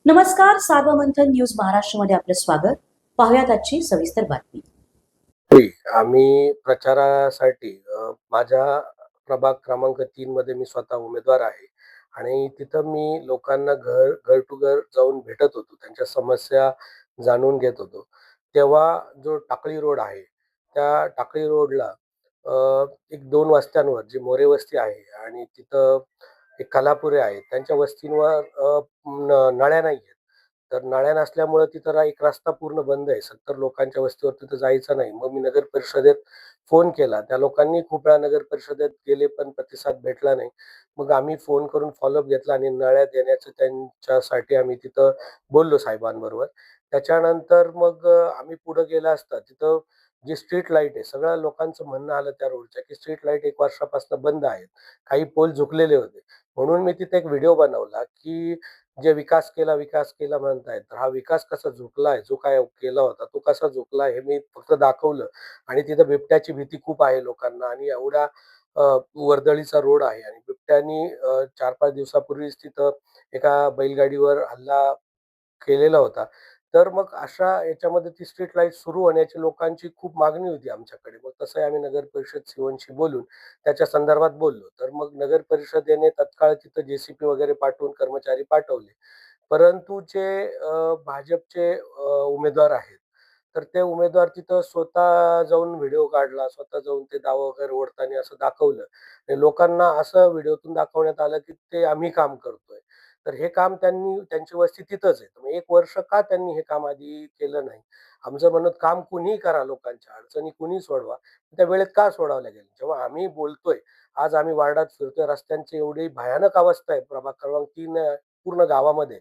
नमस्कार. सार्वमंथन न्यूज महाराष्ट्रमध्ये आपलं स्वागत. पाहुयात आजची सविस्तर बातमी. होय. आम्ही प्रचारासाठी माझ्या प्रभाग क्रमांक 3 मध्ये मी स्वतः उमेदवार आहे आणि तिथं मी लोकांना घर टू घर जाऊन भेटत होतो. त्यांच्या समस्या जाणून घेत होतो. तेव्हा जो टाकळी रोड आहे, त्या टाकळी रोडला एक 2 वस्त्यांवर जी मोरे वस्ती आहे आणि तिथं एक कलापुरे आहेत. त्यांच्या वस्तींवर नळ्या नाहीयेत. तर नळ्या नसल्यामुळं तिथं एक रस्ता पूर्ण बंद आहे. 70 लोकांच्या वस्तीवर तिथं जायचं नाही. मग मी नगर परिषदेत फोन केला. त्या लोकांनी खूप वेळा नगर परिषदेत गेले, पण प्रतिसाद भेटला नाही. मग आम्ही फोन करून फॉलोअप घेतला आणि नळ्या देण्याचं त्यांच्यासाठी आम्ही तिथं बोललो साहेबांबरोबर. त्याच्यानंतर मग आम्ही पुढे गेला असता तिथं जी स्ट्रीट लाईट आहे, सगळ्या लोकांचं म्हणणं आलं त्या रोडच्या, की स्ट्रीट लाईट 1 वर्षापासून बंद आहेत. काही पोल झुकलेले होते. म्हणून मी तिथे एक व्हिडिओ बनवला, की जे विकास केला म्हणतायत. तर हा विकास कसा झुकलाय, जो काय केला होता तो कसा झुकला हे मी फक्त दाखवलं आणि तिथं बिबट्याची भीती खूप आहे लोकांना आणि एवढा वर्दळीचा रोड आहे आणि बिबट्यानी 4-5 दिवसापूर्वीच तिथं एका बैलगाडीवर हल्ला केलेला होता. तर मग अशा याच्यामध्ये ती स्ट्रीट लाईट सुरू होण्याची लोकांची खूप मागणी होती आमच्याकडे. मग तसंही आम्ही नगर परिषद सीओनशी बोलून त्याच्या संदर्भात बोललो. तर मग नगर परिषदेने तत्काळ तिथं जे वगैरे पाठवून कर्मचारी पाठवले. परंतु जे भाजपचे उमेदवार आहेत, तर ते उमेदवार तिथं स्वतः जाऊन व्हिडिओ काढला, स्वतः जाऊन ते दावा वगैरे ओढताना असं दाखवलं. आणि लोकांना असं व्हिडिओतून दाखवण्यात आलं, की ते आम्ही काम करतोय. तर हे काम त्यांनी त्यांची वस्ती तिथंच आहे. मग 1 वर्ष का त्यांनी हे काम आधी केलं नाही? आमचं म्हणणं काम कुणीही करा लोकांच्या अडचणी कुणीही सोडवा. त्या वेळेत का सोडवल्या गेल्या? जेव्हा आम्ही बोलतोय, आज आम्ही वार्डात फिरतोय, रस्त्यांची एवढी भयानक अवस्था आहे प्रभाग क्रमांक 3 पूर्ण गावामध्ये.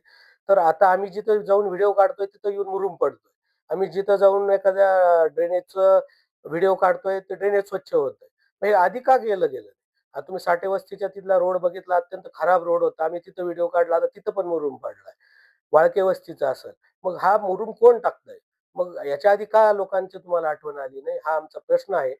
तर आता आम्ही जिथं जाऊन व्हिडिओ काढतोय तिथं येऊन मुरूम पडतोय. आम्ही जिथं जाऊन एखाद्या ड्रेनेजचं व्हिडिओ काढतोय, ते ड्रेनेज स्वच्छ होतंय. मग हे आधी का केलं गेलं? आता तुम्ही साठे वस्तीच्या तिथला रोड बघितला, अत्यंत खराब रोड होता. आम्ही तिथं व्हिडिओ काढला, आता तिथं पण मुरूम पडलाय. वाळके वस्तीचा असेल. मग हा मुरूम कोण टाकतंय? मग याच्या आधी का लोकांची तुम्हाला आठवण आली नाही? हा आमचा प्रश्न आहे.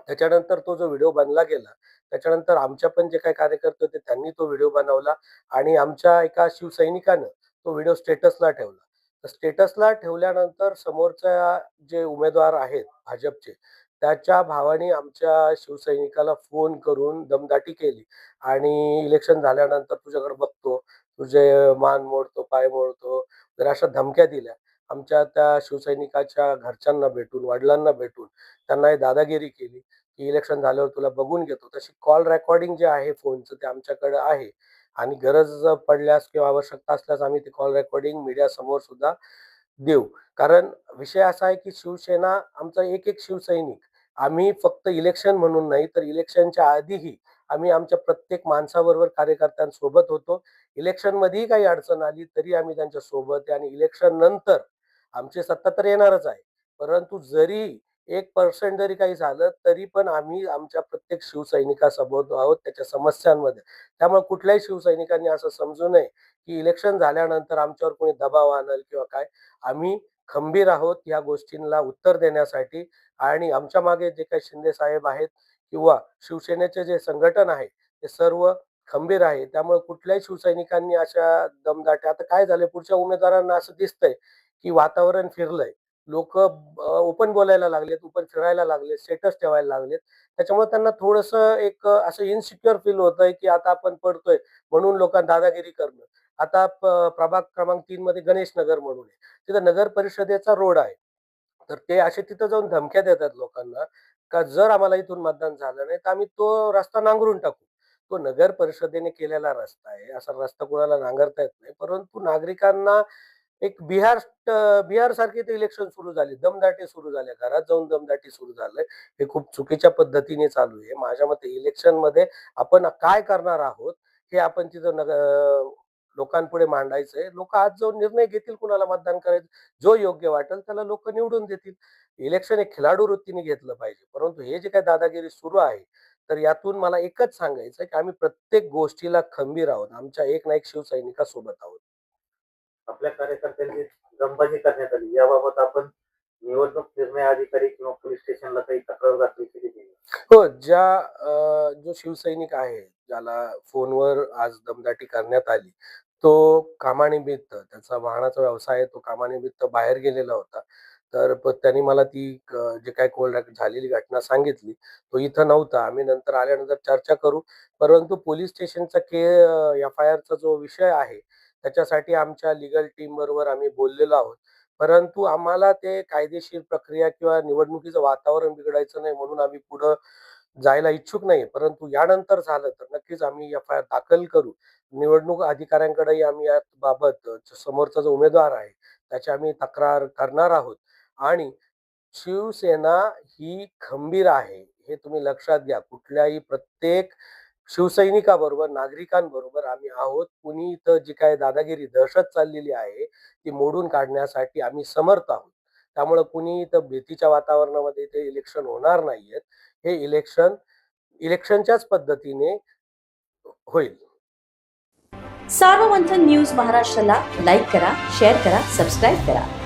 त्याच्यानंतर तो जो व्हिडिओ बनला गेला, त्याच्यानंतर आमच्या पण जे काही कार्यकर्ते होते त्यांनी तो व्हिडिओ बनवला आणि आमच्या एका शिवसैनिकानं तो व्हिडिओ स्टेटसला ठेवला. तर स्टेटसला ठेवल्यानंतर समोरच्या जे उमेदवार आहेत भाजपचे, त्याच्या भावाने आमच्या शिवसैनिकाला फोन करून दमदाटी केली आणि इलेक्शन झाल्यानंतर तुझ्याकडे बघतो, तुझे मान मोडतो, पाय मोडतो, तर अशा धमक्या दिल्या. आमच्या त्या शिवसैनिकाच्या घरच्यांना भेटून, वडिलांना भेटून त्यांना ही दादागिरी केली, की इलेक्शन झाल्यावर तुला बघून घेतो. तशी कॉल रेकॉर्डिंग जे आहे फोनचं ते आमच्याकडे आहे आणि गरज पडल्यास किंवा आवश्यकता असल्यास आम्ही ते कॉल रेकॉर्डिंग मीडियासमोर सुद्धा देऊ. कारण विषय असा आहे, की शिवसेना आमचा एक शिवसैनिक आम्ही फक्त इलेक्शन म्हणून नाही, तर इलेक्शनच्या आधीही आम्ही आमच्या प्रत्येक माणसाबरोबर कार्यकर्त्यांसोबत होतो. इलेक्शनमध्येही काही अडचण आली तरी आम्ही त्यांच्या सोबत आहे आणि इलेक्शन नंतर आमची सत्ता तर येणारच आहे. परंतु जरी 1% जरी काही झालं, तरी पण आम्ही आमच्या प्रत्येक शिवसैनिकासोबत आहोत त्याच्या समस्यांमध्ये. त्यामुळे कुठल्याही शिवसैनिकांनी असं समजू नये, की इलेक्शन झाल्यानंतर आमच्यावर कोणी दबाव आणेल किंवा काय. आम्ही खंबीर आहोत या गोष्टींना उत्तर देण्यासाठी आणि आमच्या मागे जे काही शिंदे साहेब आहेत किंवा शिवसेनेचे जे संघटन आहे, ते सर्व खंबीर आहे. त्यामुळे कुठल्याही शिवसैनिकांनी अशा दमदाट्या आता काय झालंय पुढच्या उमेदवारांना असं दिसतंय, की वातावरण फिरलंय. लोकं ओपन बोलायला लागलेत, ओपन फिरायला लागलेत, स्टेटस ठेवायला लागलेत. त्याच्यामुळे त्यांना थोडंसं एक असं इन्सिक्युअर फील होतंय, की आता आपण पडतोय म्हणून लोकांना दादागिरी करणं. आता प्रभाग क्रमांक 3 मध्ये गणेश नगर म्हणून आहे. तिथं नगर परिषदेचा रोड आहे. तर ते असे तिथं जाऊन धमक्या देतात लोकांना, का जर आम्हाला इथून मतदान झालं नाही, तर आम्ही तो रस्ता नांगरून टाकू. तो नगर परिषदेने केलेला रस्ता आहे. असा रस्ता कोणाला नांगरता येत नाही. परंतु नागरिकांना एक बिहारसारखी ते इलेक्शन सुरू झाली. दमदाटी सुरू झाल्या. घरात जाऊन दमदाटी सुरू झालंय. हे खूप चुकीच्या पद्धतीने चालू आहे. माझ्या मते इलेक्शनमध्ये आपण काय करणार आहोत, हे आपण तिथं लोकांपुढे मांडायचंय. लोकं आज जाऊन निर्णय घेतील कुणाला मतदान करायचं. जो योग्य वाटेल त्याला लोकं निवडून देतील. इलेक्शन एक खिलाडू वृत्तीने घेतलं पाहिजे. परंतु हे जे काही दादागिरी सुरू आहे, तर यातून मला एकच सांगायचं की आम्ही प्रत्येक गोष्टीला खंबीर आहोत. आमच्या एक ना एक शिवसैनिकासोबत आहोत. आपल्या कार्यकर्त्यांची दमबाजी करण्यात आली. याबाबत आपण निवडणूक निर्णय अधिकारी किंवा पोलीस स्टेशनला काही तक्रार दाखल केली आहे? हो, जो शिवसैनिक आहे, ज्याला फोनवर आज दमदाटी करण्यात आली, तो कामानिमित्त त्याचा वाहनाचा व्यवसाय आहे, तो कामानिमित्त बाहेर गेलेला होता. तर त्यांनी मला ती जे काही झालेली घटना सांगितली. तो इथं नव्हता. आम्ही नंतर आल्यानंतर चर्चा करू. परंतु पोलीस स्टेशनचा एफ-आय-आरचा जो विषय आहे, त्याच्यासाठी आमच्या लीगल टीम बरोबर आम्ही बोललेलो आहोत. परंतु आम्हाला ते कायदेशीर प्रक्रिया किंवा निवडणुकीचं वातावरण बिघडायचं नाही म्हणून आम्ही पुढं जायला इच्छुक नाही. परंतु यानंतर झालं तर नक्कीच आम्ही एफ-आय-आर दाखल करू. निवडणूक अधिकाऱ्यांकडेही आम्ही याबाबत समोरचा जो उमेदवार आहे, त्याची आम्ही तक्रार करणार आहोत आणि शिवसेना ही खंबीर आहे, हे तुम्ही लक्षात घ्या. प्रत्येक शिवसैनिकाबरोबर, नागरिकांबरोबर आम्ही आहोत. कुणी इथं जी काही दादागिरी, दहशत चाललेली आहे, ती मोडून काढण्यासाठी आम्ही समर्थ आहोत. त्यामुळं कुणी इथं भीतीच्या वातावरणामध्ये इथे इलेक्शन होणार नाहीयेत. हे इलेक्शनच्याच पद्धतीने होईल. सार्वमंथन न्यूज महाराष्ट्राला लाईक करा, शेअर करा, सबस्क्राईब करा.